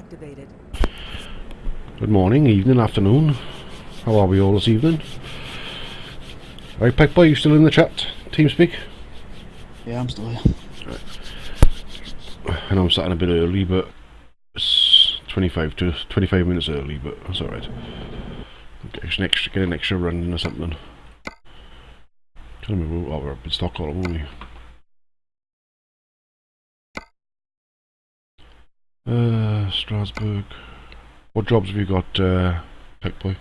activated. Good morning, evening, afternoon. How are we all this evening? Right, Peckboy, you still in the chat? TeamSpeak? Yeah, I'm still here. I know I'm starting a bit early, but it's 25 minutes early, but that's alright. Get an extra run or something. Can't remember what we're up in Stockholm, aren't we? Strasbourg. What jobs have you got, Peckboy?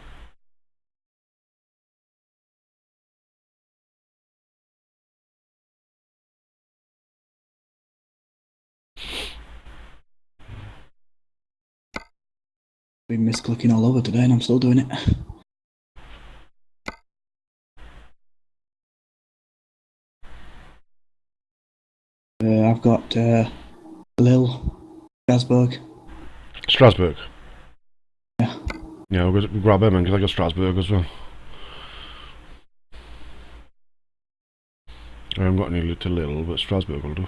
Been misclicking all over today and I'm still doing it. I've got Lille, Strasbourg. Strasbourg? Yeah. Yeah, we'll grab him because I got Strasbourg as well. I haven't got any to Lille, but Strasbourg will do.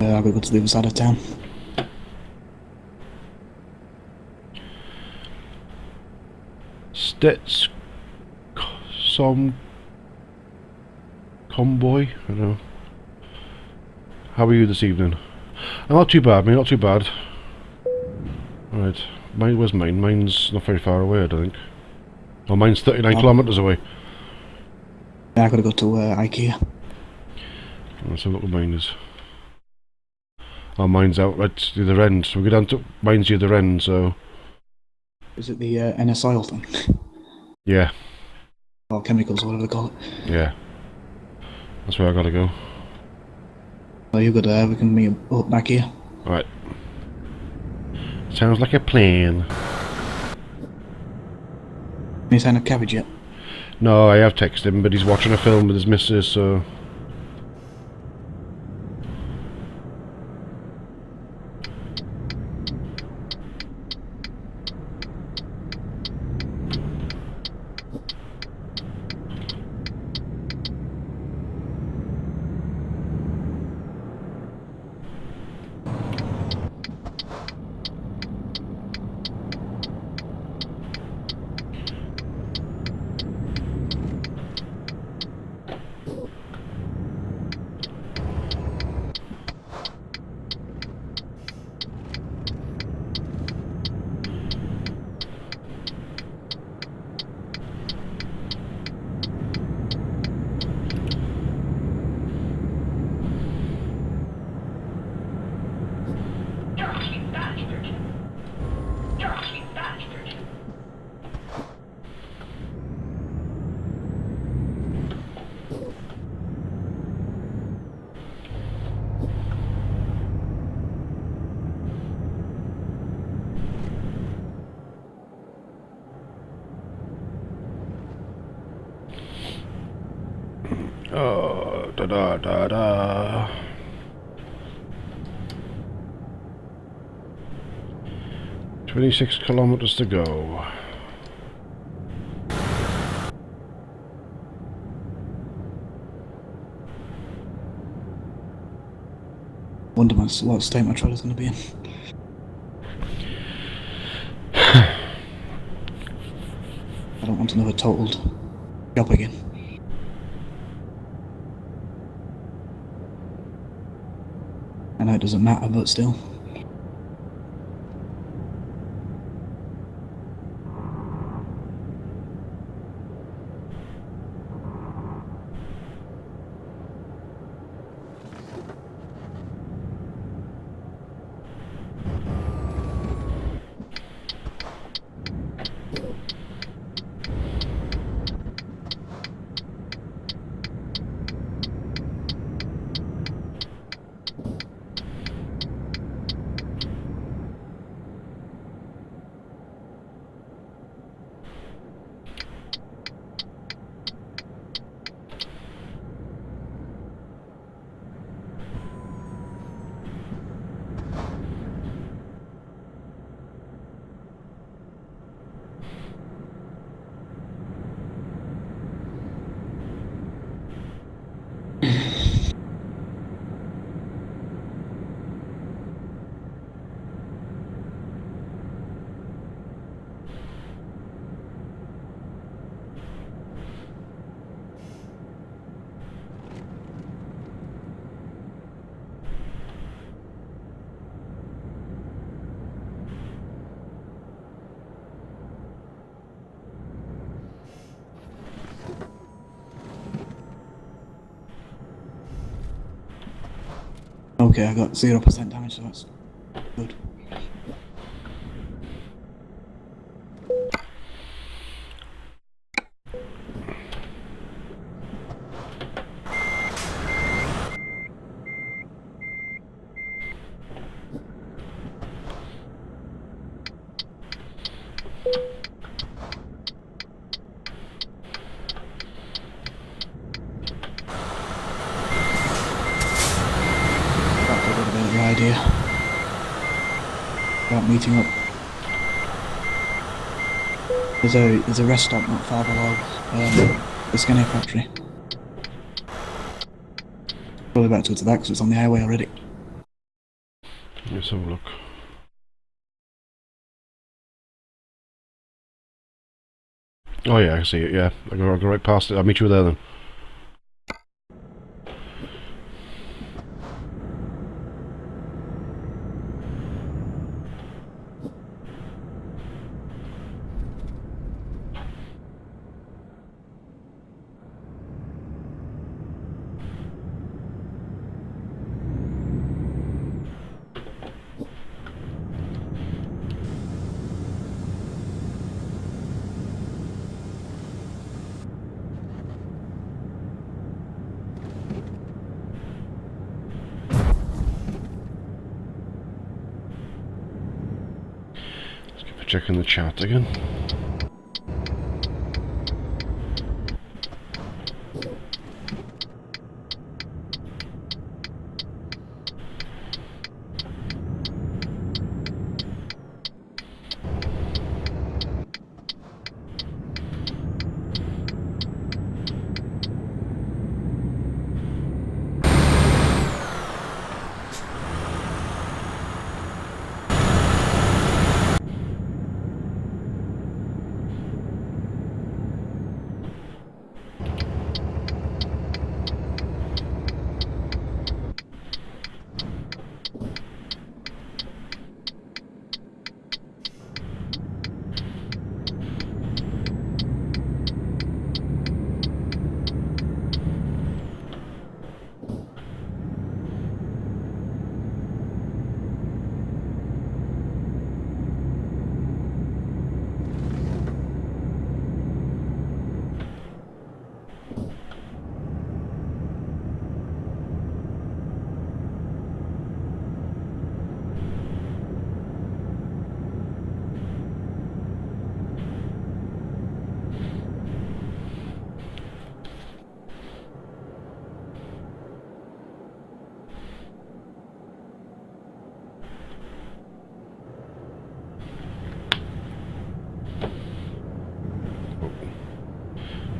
I've got to go to the other side of town. Stets... some... Comboy? I don't know. How are you this evening? I'm not too bad, mate, not too bad. Alright. Where's mine? Mine's not very far away, I don't think. Oh, mine's 39 kilometres away. Yeah, I've got to go to IKEA. Let's have a look what mine is. Oh, mine's out at the other end, so we go down to... Mine's the other end, so... Is it the NS oil thing? Yeah. Or chemicals, or whatever they call it. Yeah. That's where I gotta go. Well, you go there, we can meet up back here. Alright. Sounds like a plan. Any sign of cabbage yet? No, I have texted him, but he's watching a film with his missus, so... Oh, da da da da. $26 to go. Wonder what state my trailer's going to be in. I don't want another totaled job again. I know it doesn't matter, but still. Okay, I got 0% damage, so that's good. That's a little bit of the idea. About meeting up. There's a rest stop not far below the Skinner factory. Probably about to go to that because it's on the highway already. Let's have a look. Oh yeah, I see it, yeah. I'll go right past it. I'll meet you there then. Let's keep checking the chat again.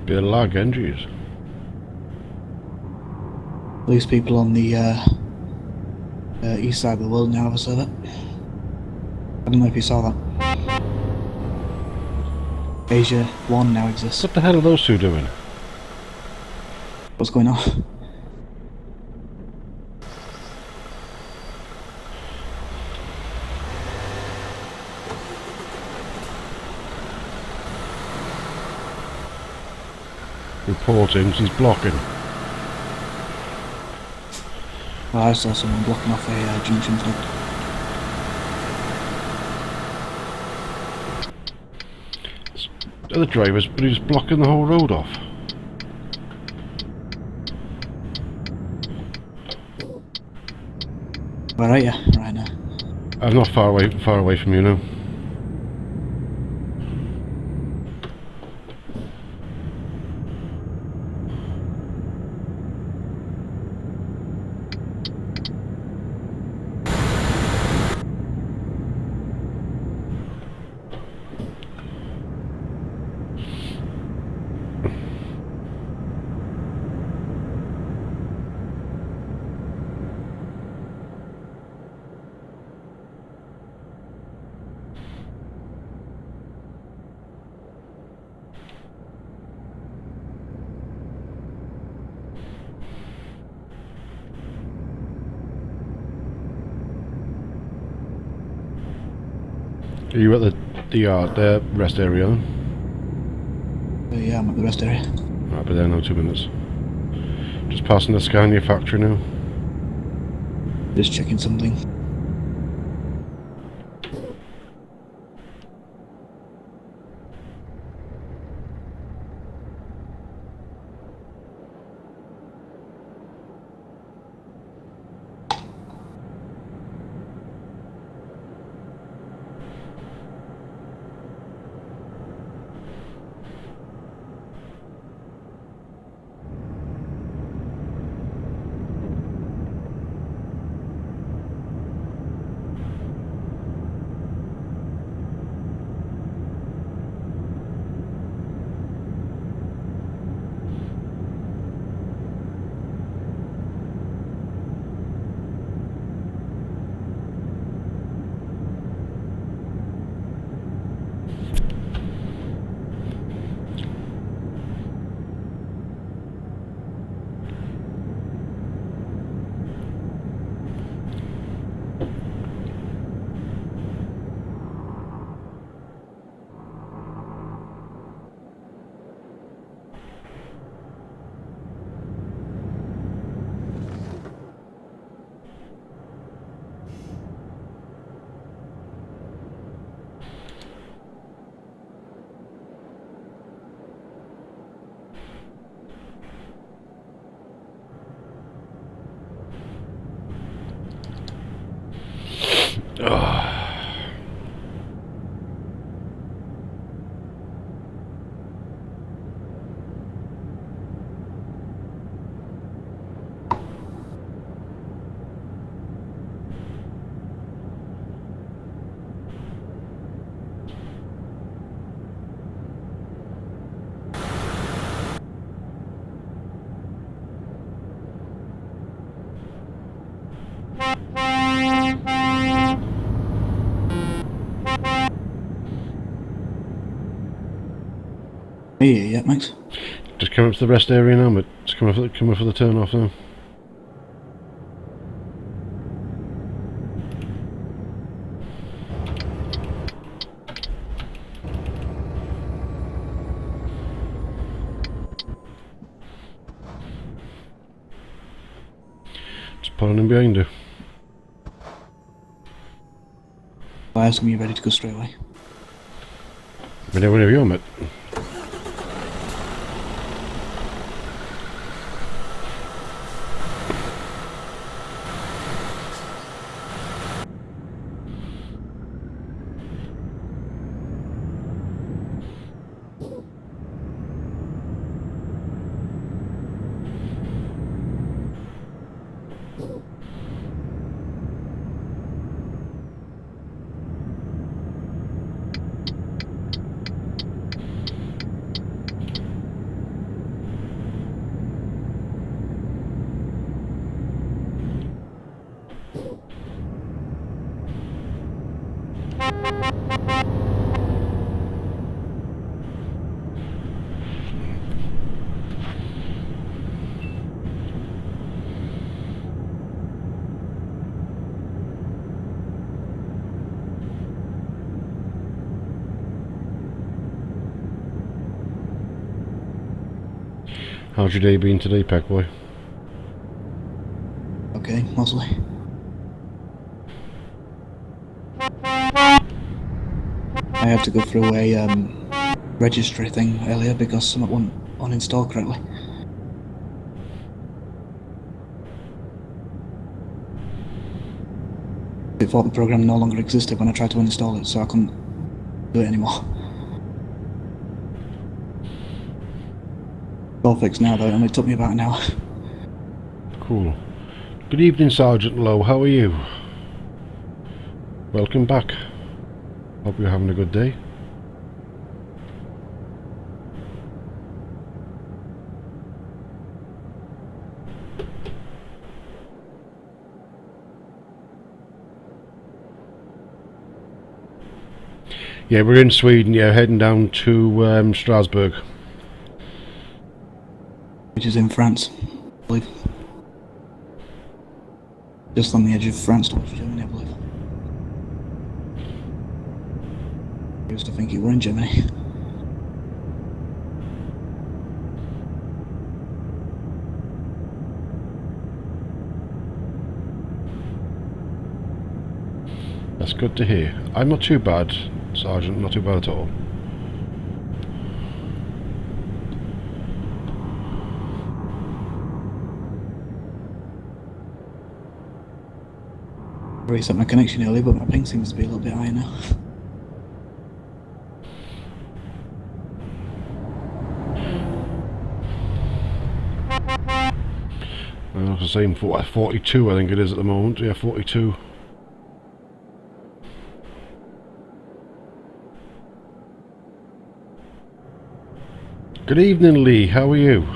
Bit of lag, geez. These people on the east side of the world now have a server. I don't know if you saw that. Asia 1 now exists. What the hell are those two doing? What's going on? Reporting, he's blocking. Well, I saw someone blocking off a junction thing. The drivers, but he's blocking the whole road off. Where are you right now? I'm not far away from you now. Are you at the rest area then? Yeah, I'm at the rest area. I'll be there now, 2 minutes. Just passing the Scania factory now. Just checking something. Are you here yet, Max? Just coming up to the rest area now, mate. Just coming for the turn off now. Just pulling in behind you. I assume you're ready to go straight away. Whenever you're, mate. How's your day been today, Packboy? Okay, mostly. I had to go through a registry thing earlier because something wouldn't uninstall correctly. It thought the program no longer existed when I tried to install it, so I couldn't do it anymore. It's all fixed now though, it only took me about an hour. Cool. Good evening, Sergeant Lowe. How are you? Welcome back. Hope you're having a good day. Yeah, we're in Sweden, yeah, heading down to Strasbourg. Which is in France, I believe. Just on the edge of France towards Germany, I believe. I used to think you were in Germany. That's good to hear. I'm not too bad, Sergeant, not too bad at all. I reset my connection earlier, but my ping seems to be a little bit higher now. It's the same for 42, I think it is at the moment. Yeah, 42. Good evening, Lee. How are you?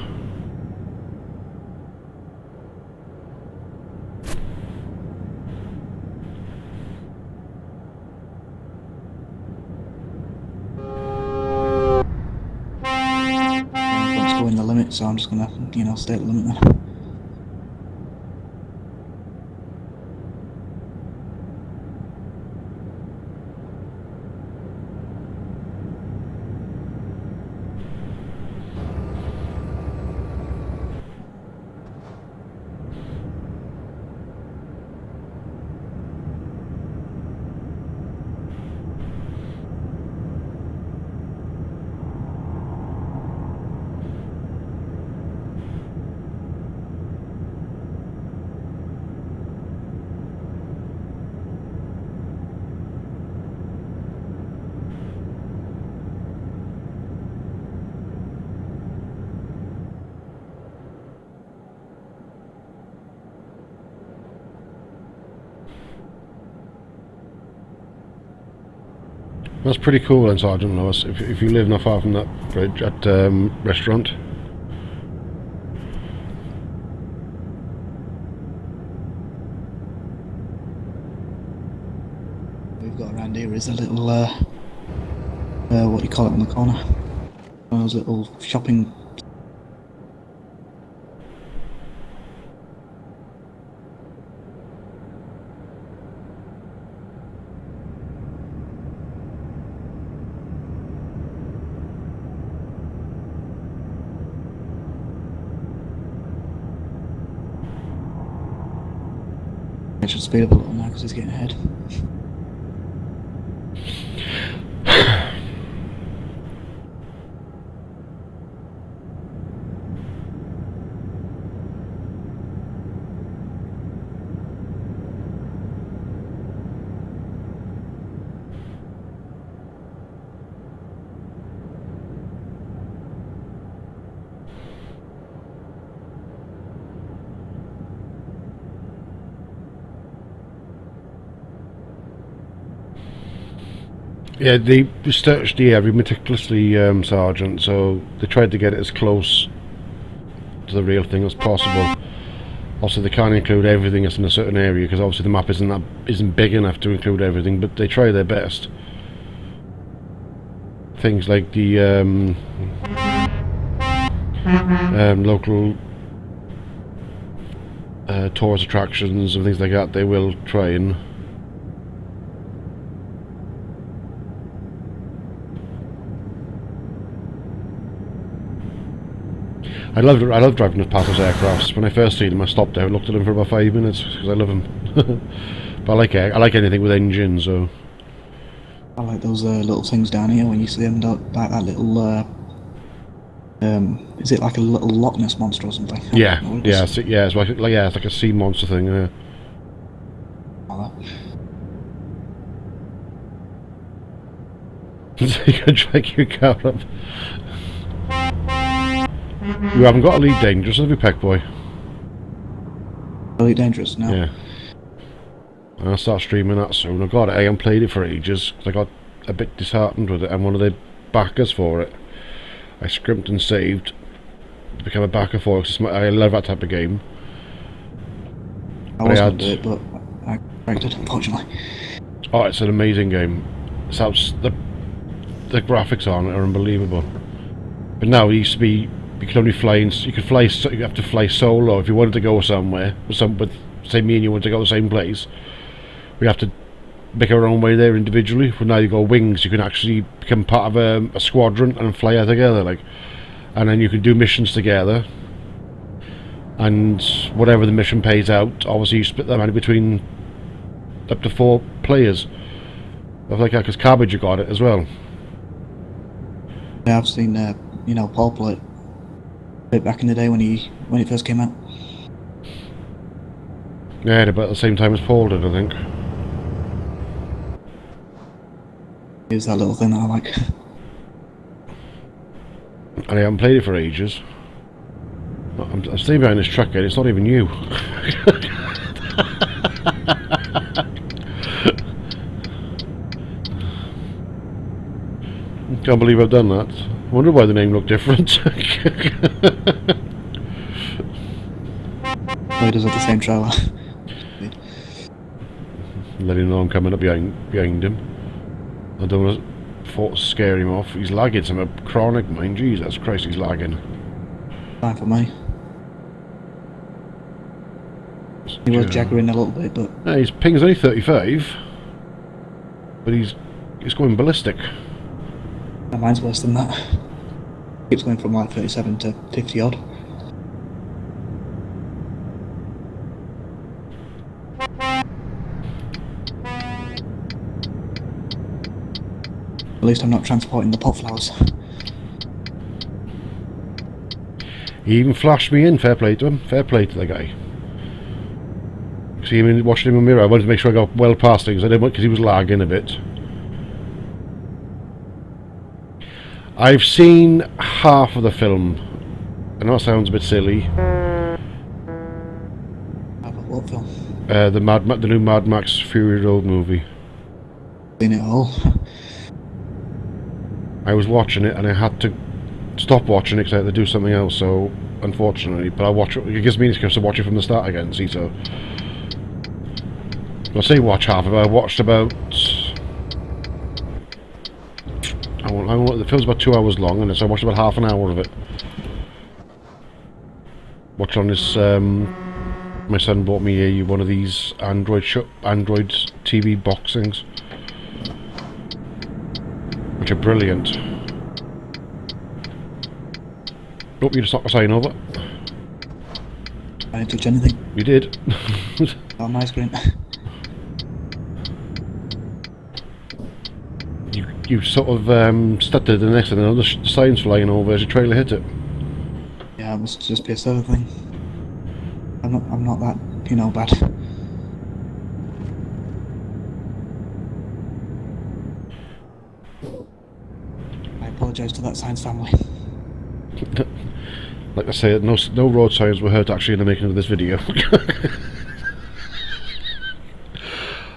Let's go in the limit, so I'm just gonna, stay at the limit then. That's pretty cool then, Sergeant Lewis, if you live not far from that bridge at restaurant. We've got around here is a little, what do you call it on the corner? One of those little shopping... I should speed up a little now because he's getting ahead. Yeah, they searched the area meticulously, Sergeant, so they tried to get it as close to the real thing as possible. Also, they can't include everything that's in a certain area because obviously the map isn't big enough to include everything, but they try their best. Things like the local tourist attractions and things like that, they will try and... I love driving past those aircrafts. When I first seen them, I stopped there and looked at them for about 5 minutes because I love them. But I like anything with engines. So I like those little things down here when you see them, like that little. Is it like a little Loch Ness monster or something? Yeah, it's like a sea monster thing. Yeah. You can drag your car up. You haven't got Elite Dangerous, have you, Peck Boy? Elite Dangerous, no. Yeah. I'll start streaming that soon. I got it. I haven't played it for ages because I got a bit disheartened with it. I'm one of the backers for it. I scrimped and saved to become a backer for it. I love that type of game. I was going to do it, but I cracked it, unfortunately. Oh, it's an amazing game. The graphics on it are unbelievable. But now it used to be you could only fly in, you have to fly solo if you wanted to go somewhere but say me and you want to go to the same place, we have to make our own way there individually. But now you go wings, you can actually become part of a squadron and fly out together, and then you can do missions together, and whatever the mission pays out, obviously you split the money between up to 4 players. Of like that, because Cabbage have got it as well. Yeah, I've seen, you know, Paul play it back in the day when it first came out. Yeah, about the same time as Paul did, I think. It's that little thing that I like. And I haven't played it for ages. I'm staying behind this truck, and it's not even you. Can't believe I've done that. I wonder why the name looked different. Oh, he does have the same trailer. Let him know I'm coming up behind him. I don't want to scare him off. He's lagging some chronic, mind. Jesus Christ, he's lagging. Fine for me. He was jaggering a little bit, but Yeah, his ping's only 35, but he's going ballistic. mine's worse than that. Keeps going from like 37 to 50 odd. At least I'm not transporting the pot flowers. He even flashed me in. Fair play to him. Fair play to the guy. See him watching him in the mirror. I wanted to make sure I got well past him because he was lagging a bit. I've seen half of the film. I know it sounds a bit silly. How about what film? The new Mad Max Fury Road movie. Seen it all. I was watching it and I had to stop watching it because I had to do something else. So unfortunately, but I watch it. It gives me an excuse to watch it from the start again. See, so I'll say watch half of it. I watched about. The film's about 2 hours long, and so I watched about half an hour of it. Watched on this. My son bought me one of these Android TV box things, which are brilliant. Nope, you just knocked the sign over. I didn't touch anything. You did. On my screen. You sort of stuttered the next thing, and the sign's flying over as your trailer hit it. Yeah, it must just be a server thing. I'm not that, you know, bad. I apologise to that science family. Like I say, no road signs were hurt actually in the making of this video.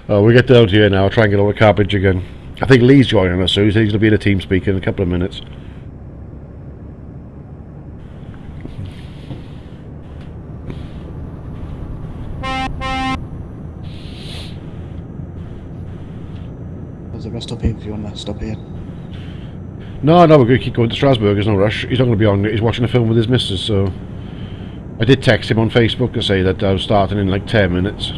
Oh, we get down to here now. I'll try and get over Cabbage again. I think Lee's joining us, so he's going to be in a team speak in a couple of minutes. There's a rest up here if you want to stop here. No, we're going to keep going to Strasbourg. There's no rush. He's not going to be on. He's watching a film with his missus, so I did text him on Facebook to say that I was starting in like 10 minutes.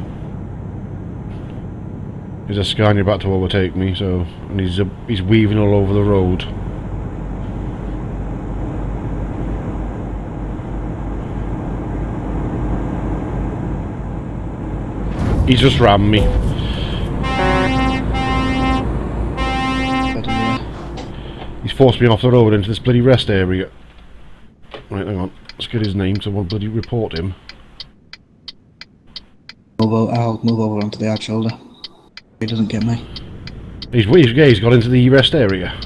There's a Scania about to overtake me, so and he's weaving all over the road. He's just rammed me. But, He's forced me off the road into this bloody rest area. Right, hang on. Let's get his name so I won't bloody report him. I'll move over onto the hard shoulder. He doesn't get me. He's got into the rest area.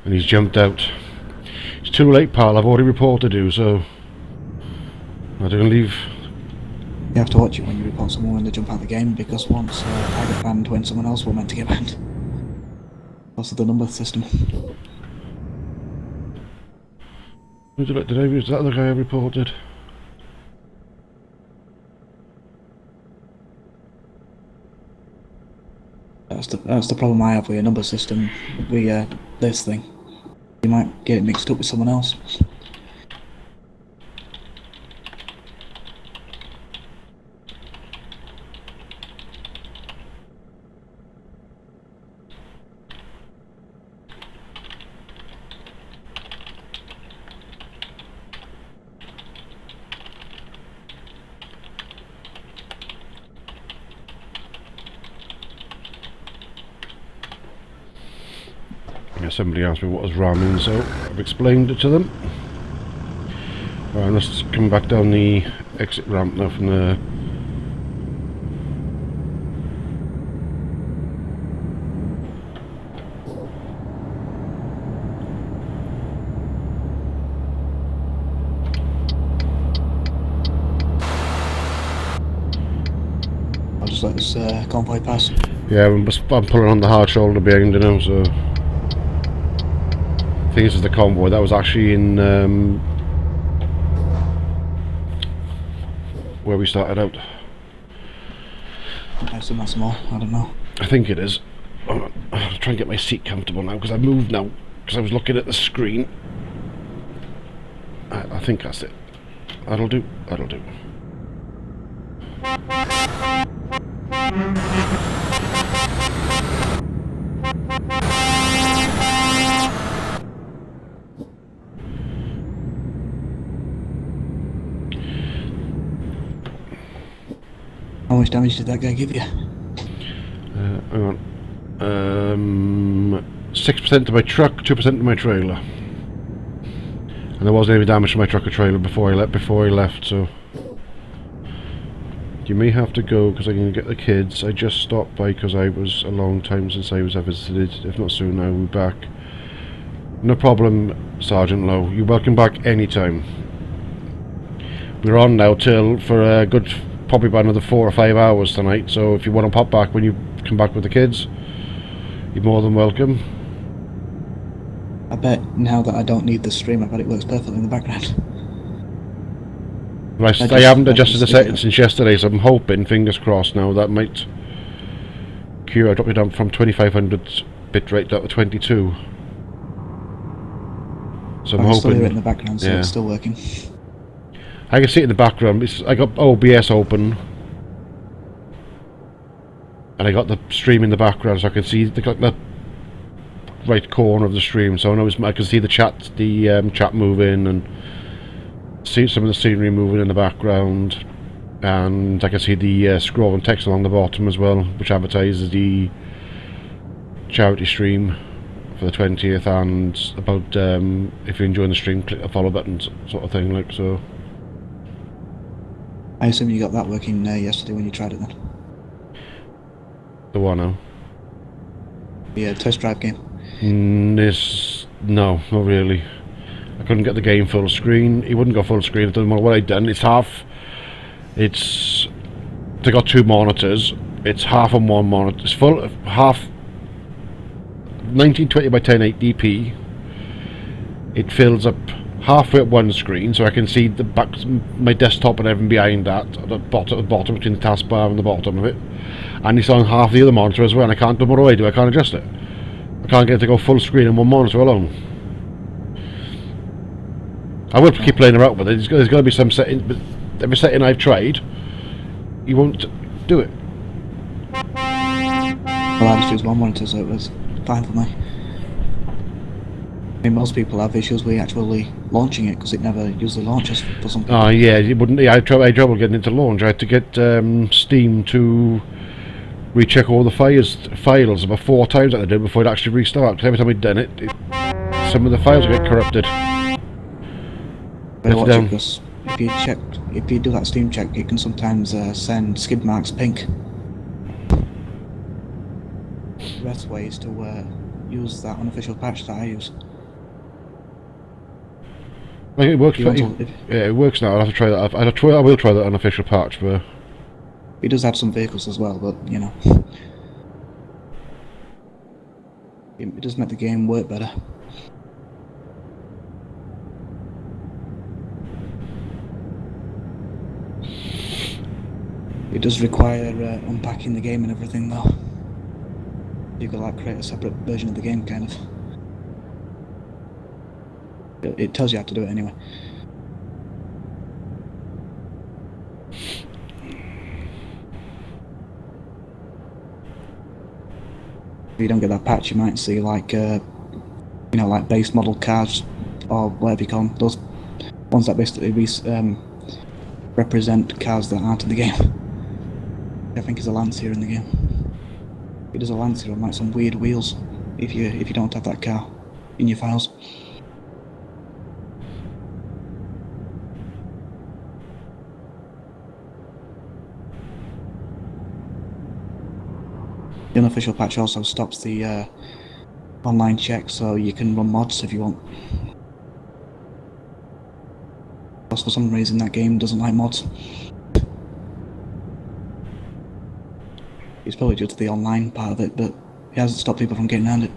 And he's jumped out. It's too late, pal. I've already reported you, so I'm going to leave. You have to watch it when you report someone when they jump out of the game, because once I got banned when someone else were meant to get banned. Because of the number system. Is that the guy I reported? That's the problem I have with a number system. This thing. You might get it mixed up with someone else. somebody asked me what was ramming, so I've explained it to them. Right, let's come back down the exit ramp now from the... I'll just let this convoy pass. Yeah, I'm pulling on the hard shoulder behind you now, so... I think this is the convoy. That was actually in... where we started out. I assume that's more, I don't know. I think it is. I'll try and get my seat comfortable now, because I've moved now, because I was looking at the screen. I think that's it. That'll do. That'll do. How much damage did that guy give you? Hang on. 6% to my truck, 2% to my trailer. And there wasn't any damage to my truck or trailer before I left, so... You may have to go because I'm going to get the kids. I just stopped by because I was a long time since I was visited. If not soon, I will be back. No problem, Sergeant Lowe. You're welcome back anytime. We're on now for a good, probably about another 4 or 5 hours tonight. So if you want to pop back when you come back with the kids, you're more than welcome. I bet now that I don't need the stream, I bet it works perfectly in the background. Right, I haven't adjusted the settings since yesterday, so I'm hoping, fingers crossed now, that might cure. I dropped it down from 2500 bitrate down to 22. So I'm I can still hear it hoping... in the background, so yeah. it's still working. I can see it in the background. I got OBS open. And I got the stream in the background, so I can see the right corner of the stream. So I can see the chat moving and see some of the scenery moving in the background. And I can see the scrolling text along the bottom as well, which advertises the charity stream for the 20th and about if you're enjoying the stream, click the follow button sort of thing, like so. I assume you got that working yesterday when you tried it then? The one now. The test drive game? No, not really. I couldn't get the game full screen. He wouldn't go full screen. It doesn't matter what I'd done. They got 2 monitors. It's half on one monitor. It's full of half 1920 by 1080p. It fills up halfway up one screen, so I can see the back, my desktop and everything behind that, at the bottom between the taskbar and the bottom of it. And it's on half the other monitor as well, and I can't do what do I do? I can't adjust it. I can't get it to go full screen on one monitor alone. I will keep playing around with it. There's got to be some setting, but every setting I've tried, you won't do it. Well, I just used one monitor, so it was fine for me. I mean, most people have issues with actually launching it because it never usually launches for something. Oh yeah, it wouldn't. Yeah, I had trouble getting it to launch. I had to get Steam to recheck all the files about 4 times that I did before it actually restart. Because every time we'd done it, some of the files would get corrupted. Better watch it, because if you do that Steam check, it can sometimes send skid marks pink. The best way is to use that unofficial patch that I use. I think it works. Yeah, it works now. I'll have to try that. I will try that unofficial patch, but It does add some vehicles as well, but you know, it does make the game work better. It does require unpacking the game and everything though. You could like create a separate version of the game, kind of. It tells you how to do it anyway. If you don't get that patch, you might see like, you know, like base model cars or whatever you call them. Those ones that basically represent cars that aren't in the game. I think is a Lancia in the game. It is a Lancia on like some weird wheels if you don't have that car. in your files. The unofficial patch also stops the online check, so you can run mods if you want. Because for some reason that game doesn't like mods. It's probably due to the online part of it, but it hasn't stopped people from getting around it.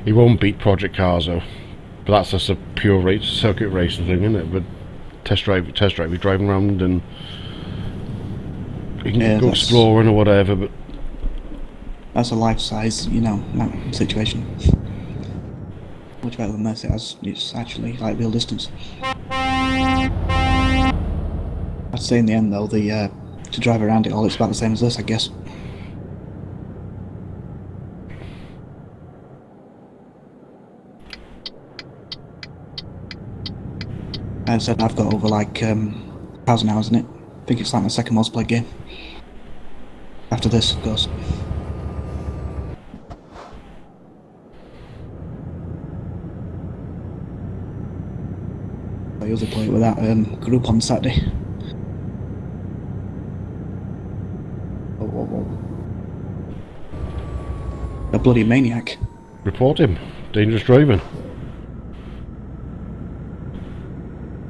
He won't beat Project Cars though, but that's just a pure circuit racing thing, isn't it? But test drive, you're driving around and you can go exploring or whatever. But that's a life-size, you know, situation. Much better than this. It's actually like real distance. I'd say in the end though, the to drive around it all, it's about the same as this, I guess. As I said, I've got over like 1,000 hours in it. I think it's like my second most played game. After this, of course. I usually play it with that group on Saturday. A bloody maniac. report him. Dangerous driving.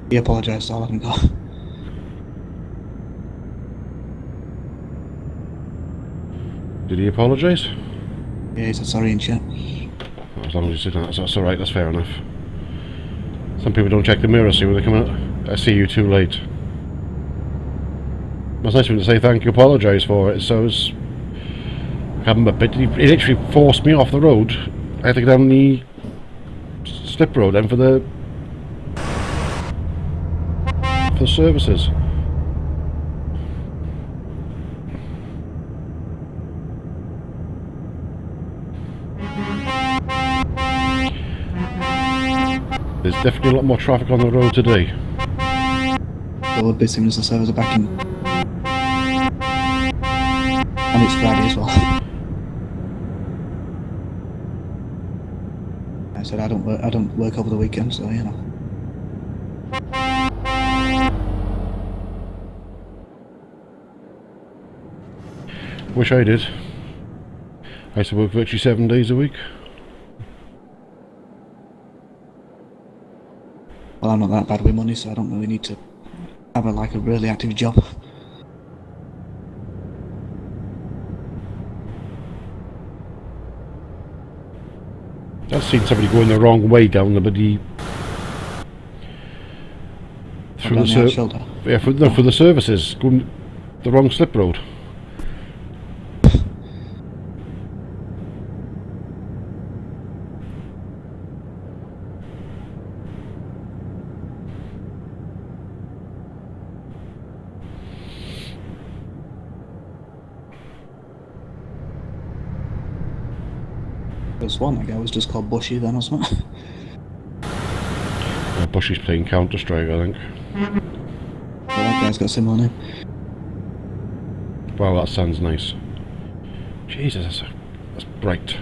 He apologised, so I'll let him go. Did he apologise? Yeah, he said sorry in chat. As long as you said that's alright, that's fair enough. Some people don't check the mirror, see when they come out. I see you too late. That's nice of him to say thank you, apologise for it, so it's... I haven't a bit. He literally forced me off the road. I had to go down the slip road then for the services. There's definitely a lot more traffic on the road today. There would be as soon as the servers are back in. And it's Friday as well. I said I don't work over the weekend, so you know. Wish I did. I used to work virtually 7 days a week. Well, I'm not that bad with money, so I don't really need to have a really active job. I've seen somebody going the wrong way down the bloody... through the shoulder. Yeah, for the services, going the wrong slip road. There's one that guy was just called Bushy then or something. Bushy's playing Counter-Strike, I think. Well, that guy's got a similar name. Wow, that sounds nice. Jesus, that's bright.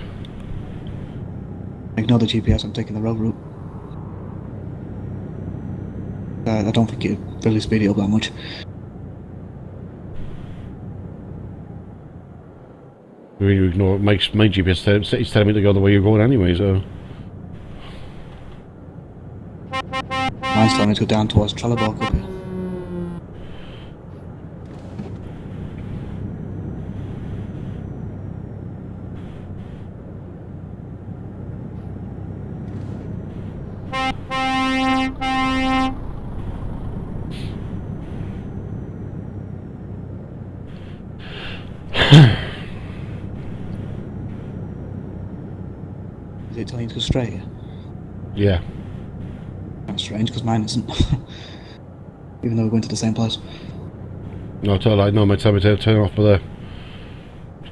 Ignore the GPS, I'm taking the road route. I don't think it really speed it up that much. You ignore my GPS, he's telling me to go the way you're going anyway, so... Mine's telling me to go down towards Trelleborg up here. Is it telling you to go straight here? Yeah. That's strange, because mine isn't. Even though we're going to the same place. No, no, my time to turn off, but there.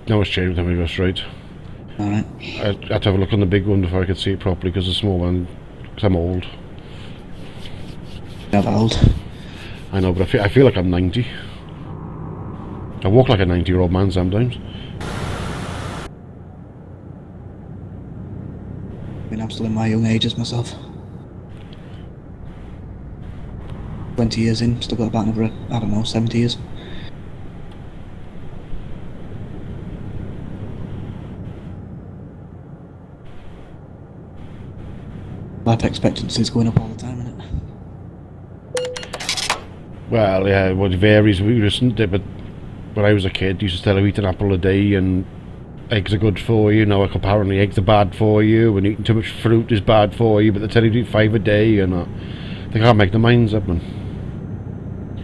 Now it's changed, then we go straight. Alright. I had to have a look on the big one before I could see it properly, because the small one, because I'm old. You're that old. I know, but I feel like I'm 90. I walk like a 90-year-old man sometimes. I mean, I'm still in my young ages myself. 20 years in, still got about another, I don't know, 70 years. Life expectancy is going up all the time, isn't it? Well, yeah, well, it varies, isn't it? But when I was a kid, you used to tell you eat an apple a day and eggs are good for you. Now, like, apparently eggs are bad for you and eating too much fruit is bad for you, but they tell you to eat 5 a day and they can't make their minds up, man.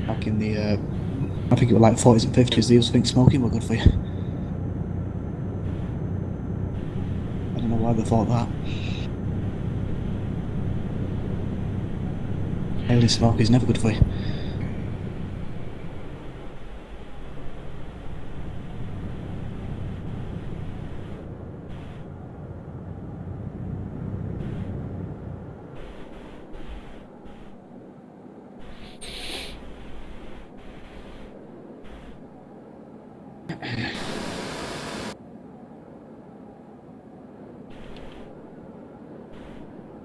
Back in the, I think it was like 40s and 50s, they used to think smoking were good for you. I don't know why they thought that. Daily smoke is never good for you.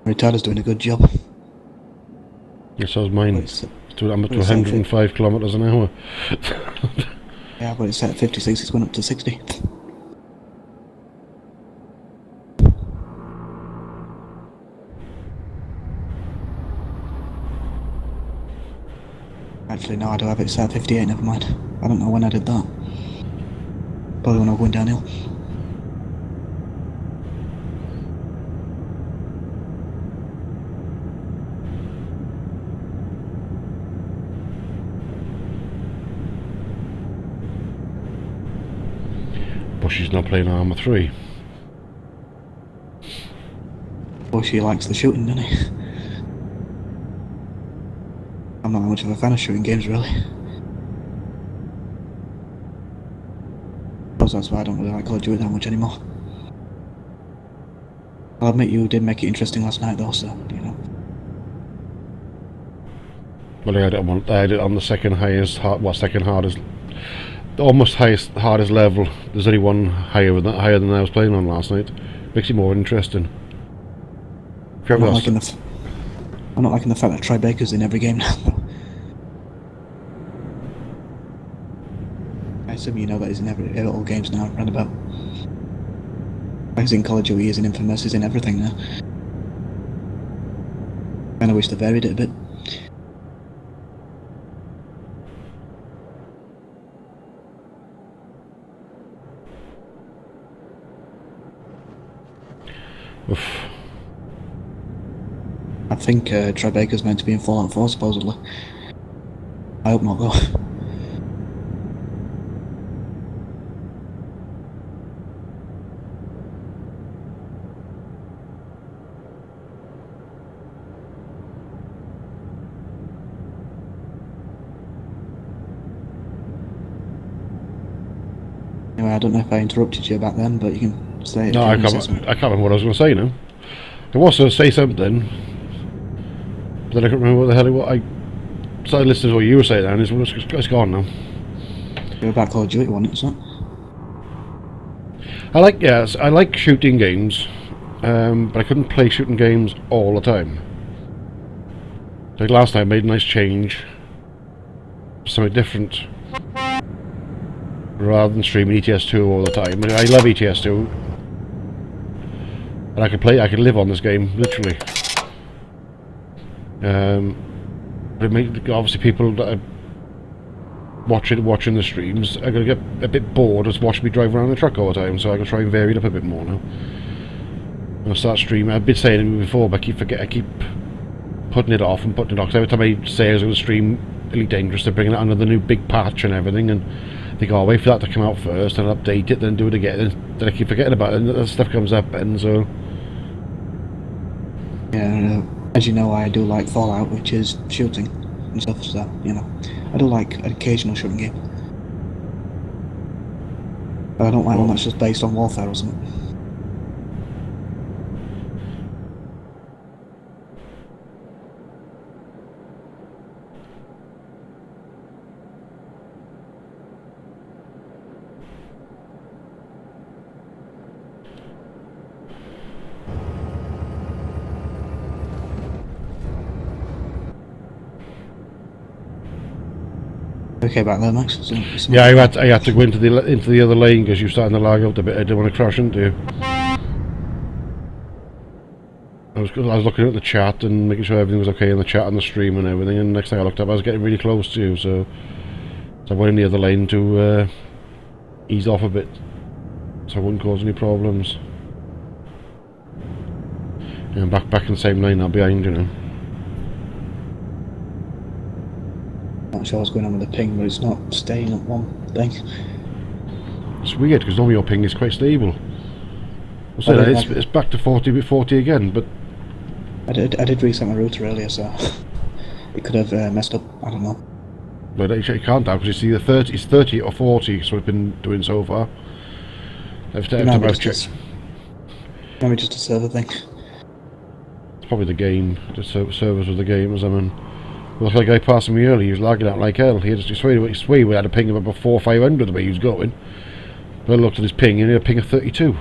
Retarder's doing a good job. Yes, so is mine. But I'm up to it's like 105 kilometres an hour. yeah, but it's set at 56, it's going up to 60. Actually, no, I do have it set at 58, never mind. I don't know when I did that. Probably when I was going downhill. Bushy's not playing Arma 3. Bushy likes the shooting, doesn't he? I'm not much of a fan of shooting games, really. Suppose that's why I don't really like Call of Duty that much anymore. I'll admit you did make it interesting last night, though, so, you know. Well, I had it on the second highest, second hardest, almost hardest level. There's only one higher than I was playing on last night. Makes it more interesting. If you I'm ever not, lost liking the I'm not liking the fact that Tribeca's in every game now. I assume you know that he's in all games now, roundabout. He's in Call of Duty, he's in Infamous, he's in everything now. Kinda wish they varied it a bit. Oof. I think Tribeca's meant to be in Fallout 4, supposedly. I hope not, though. Anyway, I don't know if I interrupted you back then, but you can say it. No, I can't remember what I was going to say now. I was going to say something, but then I can't remember what the hell it was. I started listening to what you were saying now, and it's gone now. You're about Call of Duty, wasn't it, son? I like shooting games, but I couldn't play shooting games all the time. Like last night, I made a nice change, something different, rather than streaming ETS2 all the time. I love ETS2, and I could live on this game literally. But obviously people that are watching the streams are going to get a bit bored of watching me drive around the truck all the time, so I'm going to try and vary it up a bit more now. I'll start streaming. I've been saying it before, but I keep putting it off and putting it off. 'Cause every time I say I was going to stream Elite Dangerous, they're bringing it under the new big patch and everything, and they go, I'll wait for that to come out first, and I'll update it, then do it again, then I keep forgetting about it, and that stuff comes up, and so... Yeah, as you know, I do like Fallout, which is shooting and stuff, so, you know. I do like an occasional shooting game. But I don't like one that's just based on warfare or something. Okay, back there, Max. Yeah, I had to go into the other lane because you're starting to lag out a bit. I didn't want to crash into you. I was looking at the chat and making sure everything was okay in the chat and the stream and everything. And next thing I looked up, I was getting really close to you, so I went in the other lane to ease off a bit, so I wouldn't cause any problems. And back in the same lane now behind you now. Not sure what's going on with the ping, but it's not staying at one thing. It's weird because normally your ping is quite stable. So it's back to 40 again, but I did reset my router earlier, so it could have messed up. I don't know. But it can't have because it's either 30 or 40. So we've been doing so far. Every time I've checked. Maybe just a server thing. It's probably the game, the servers of the game. I mean, look like a guy passing me earlier. He was lagging out like hell. He swayed. We had a ping of about 400 or 500 the way he was going. But I looked at his ping and he had a ping of 32.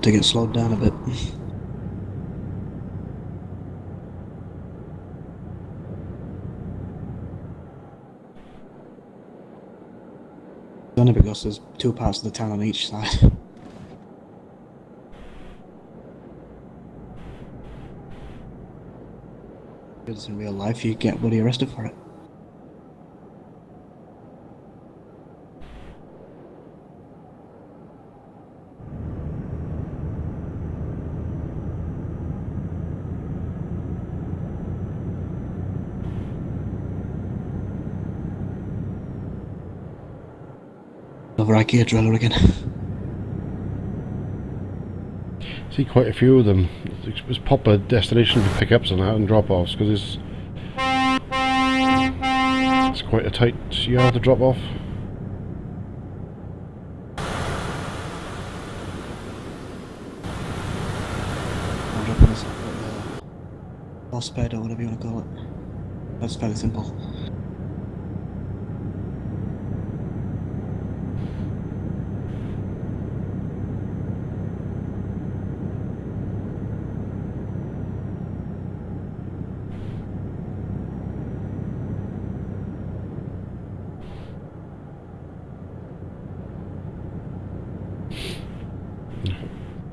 To get slowed down a bit. Only because there's two parts of the town on each side. Because in real life you get bloody arrested for it. Another IKEA trailer again. See quite a few of them. It's proper destination for pickups and that and drop-offs because it's quite a tight yard to drop off. I'm dropping this at the boss bed or whatever you want to call it. That's fairly simple.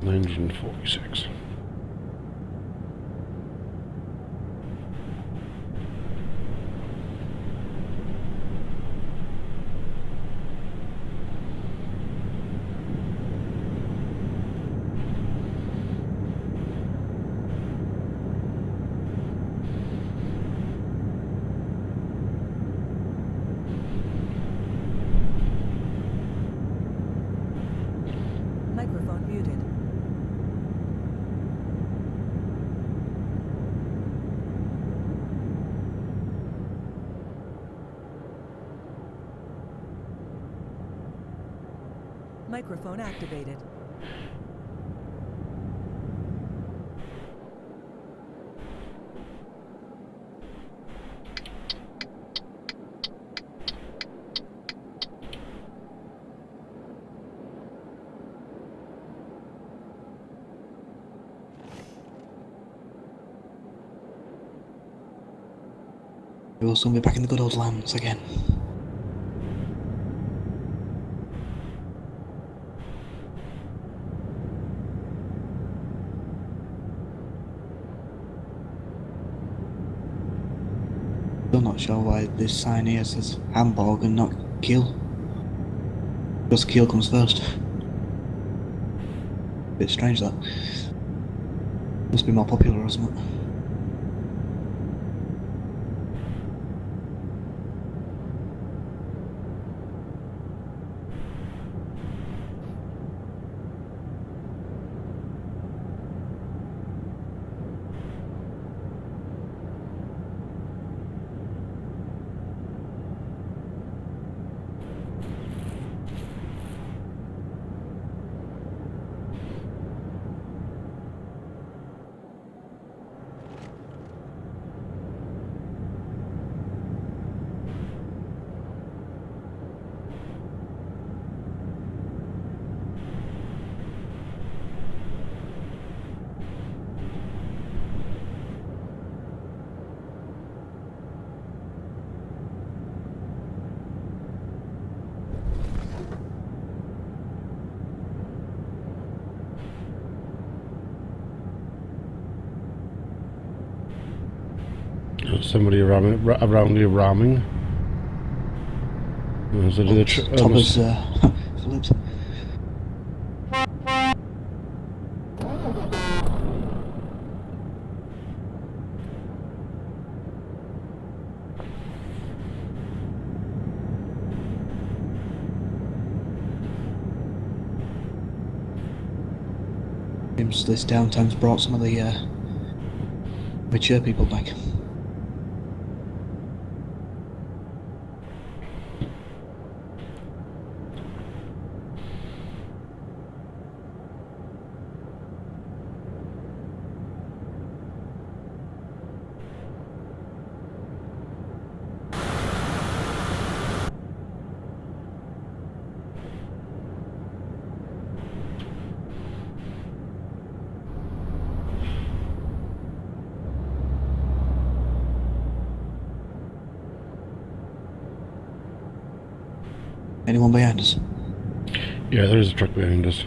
$946. Microphone muted. Microphone activated. We will soon be back in the good old lands again. Still not sure why this sign here says Hamburg and not Kiel. Because Kiel comes first. Bit strange that. Must be more popular or something. Somebody around here ramming. Is it the Toppers, Phillips. Seems this downtime's brought some of the mature people back. Anyone behind us? Yeah, there is a truck behind us.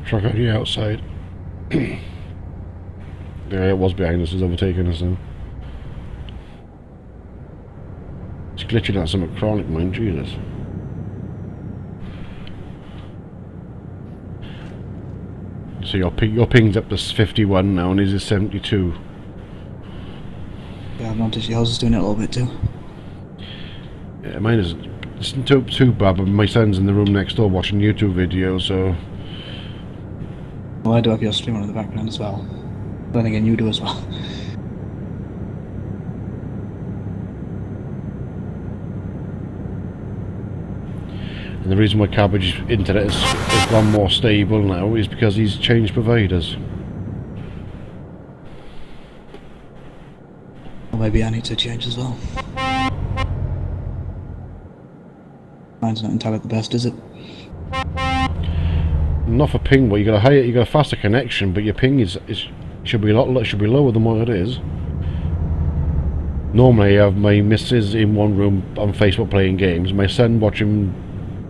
Truck already outside. Yeah, it was behind us, it's overtaking us now. It's glitching out some chronic, mind, Jesus. So your ping's up to 51 now and his is 72. Yeah, I've noticed yours is doing it a little bit too. Yeah, mine isn't. It's not too bad, but my son's in the room next door watching YouTube videos, so... Well, I do have your stream on in the background as well. Then again, you do as well. And the reason why Cabbage internet is gone more stable now is because he's changed providers. Or maybe I need to change as well. Mine's not entirely the best, is it? Not for ping, but you got a faster connection, but your ping should be lower than what it is. Normally, I have my missus in one room on Facebook playing games, my son watching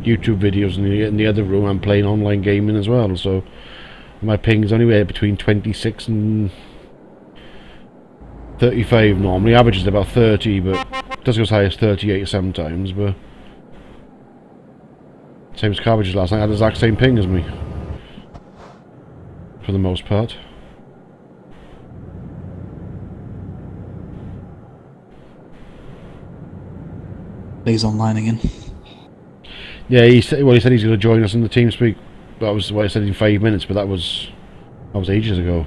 YouTube videos in the other room, and playing online gaming as well. So my ping is anywhere between 26 and 35 normally. Average is about 30, but it does go as high as 38 sometimes. But same as Cabbage's last night, had the exact same ping as me, for the most part. He's online again. Yeah, he said he's going to join us in the TeamSpeak. That was what I said in 5 minutes, but that was ages ago.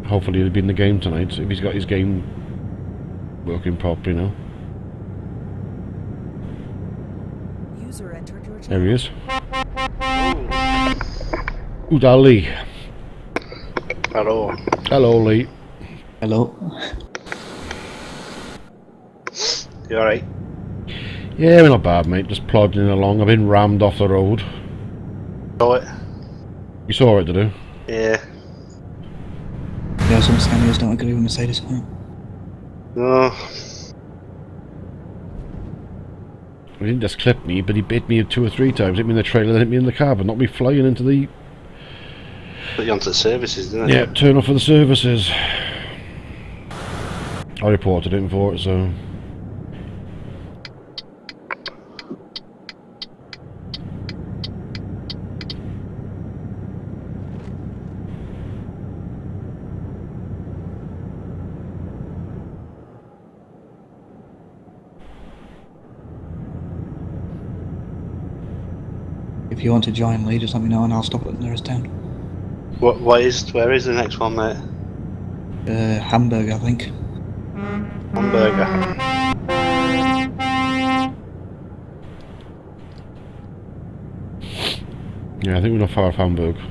Hopefully he'll be in the game tonight if he's got his game working properly now. User entered your There he is. Ooh, that Lee. Hello. Hello, Lee. Hello. You alright? Yeah, we're not bad, mate. Just plodding along. I've been rammed off the road. Saw it? You saw it, did you? Yeah. Yeah, some Scanias don't agree with Mercedes. No. He didn't just clip me, but he bit me 2 or 3 times. Hit me in the trailer, then hit me in the car, but not me flying into the... Put you onto the services, didn't it? Yeah, turn off for the services. I reported him for it, so... If you want to join Lee, just let me know and I'll stop at the nearest town. Where is the next one, mate? Hamburg, I think. Hamburger. Yeah, I think we're not far off Hamburg. If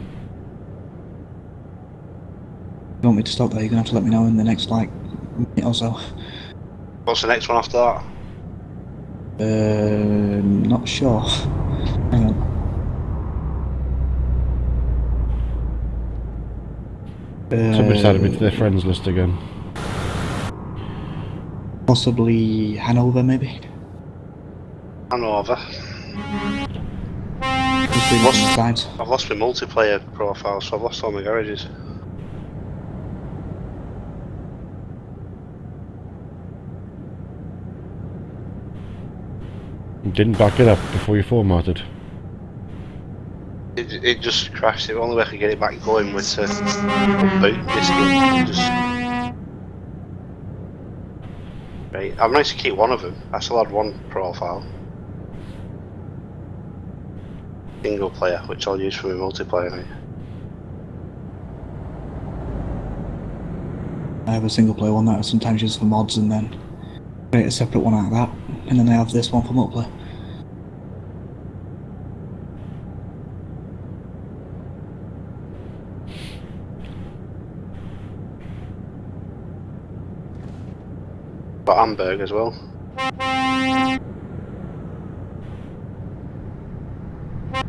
you want me to stop there, you're gonna have to let me know in the next, like, minute or so. What's the next one after that? Not sure. Hang on. Somebody's added me to their friends list again. Possibly Hanover, maybe? Hanover. Just reading from the sides. I've lost my multiplayer profile, so I've lost all my garages. You didn't back it up before you formatted. It just crashed. The only way I could get it back going was to unboot this game. Just... Right, I've managed to keep one of them. I still had one profile. Single player, which I'll use for my multiplayer now. I have a single player one that I sometimes use for mods and then create a separate one out of that. And then I have this one for multiplayer. Got Hamburg as well.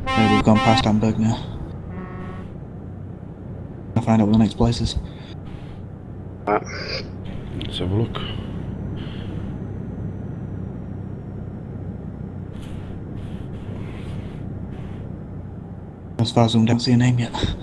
Yeah, we've gone past Hamburg now. I'll find out where the next place is. Right. Let's have a look. As far as I don't see a name yet.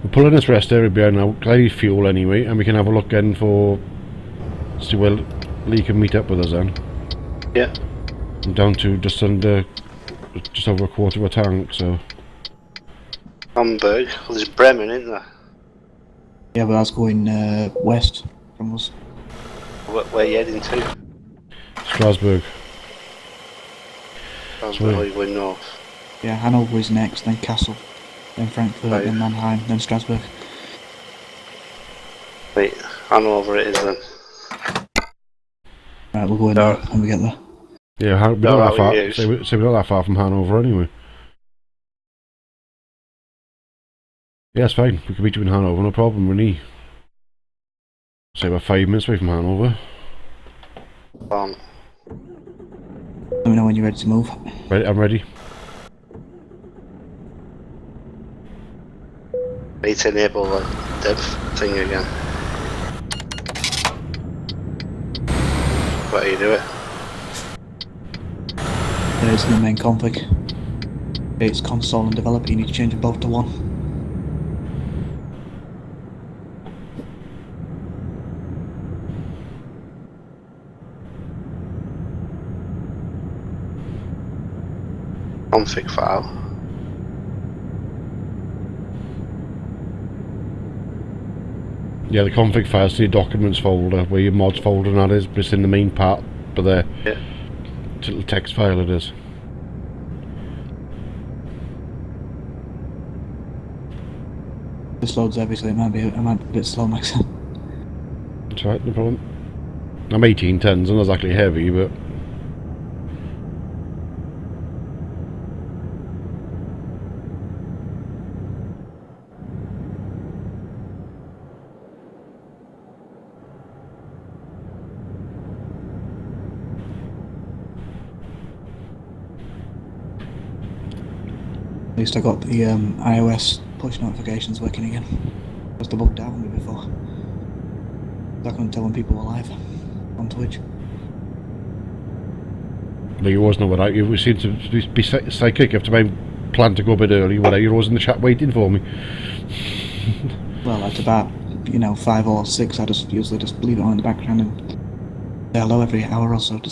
We're pulling this rest area behind now, clearly fuel anyway, and we can have a look in for... see where Lee can meet up with us then. Yeah. I'm down to just over a quarter of a tank, so... Hamburg. Well, there's Bremen, isn't there? Yeah, but that's going west from us. Where are you heading to? Strasbourg. Hamburg, going north. Yeah, Hanover is next, then Kassel, then Frankfurt, Right. then Mannheim, then Strasbourg. Right, Hanover it is then. Right, we'll go in there when we get there. Yeah, we're No, not that how far. it is. So we're not that far from Hanover anyway. Yeah, it's fine. We can meet you in Hanover, no problem. We're only, say, about 5 minutes away from Hanover. Let me know when you're ready to move. Right, I'm ready. Need to enable the div thing again. How do you do it? There it's in the main config. It's console and developer, you need to change them both to 1. Config file. Yeah, the config file's the documents folder, where your mods folder and that is, but it's in the main part, but there. Yeah. It's a little text file it is. This loads heavy, so it might be a bit slow, Max. That's right, no problem. I'm 1810s, I'm not exactly heavy, but... At least I got the iOS push notifications working again. Because they bugged out on me before. I couldn't tell when people were live on Twitch. Like, you always know what you seem to be psychic after my plan to go a bit early, whatever, you're always in the chat waiting for me. Well, at about, 5 or 6, I just usually just leave it on in the background and say hello every hour or so to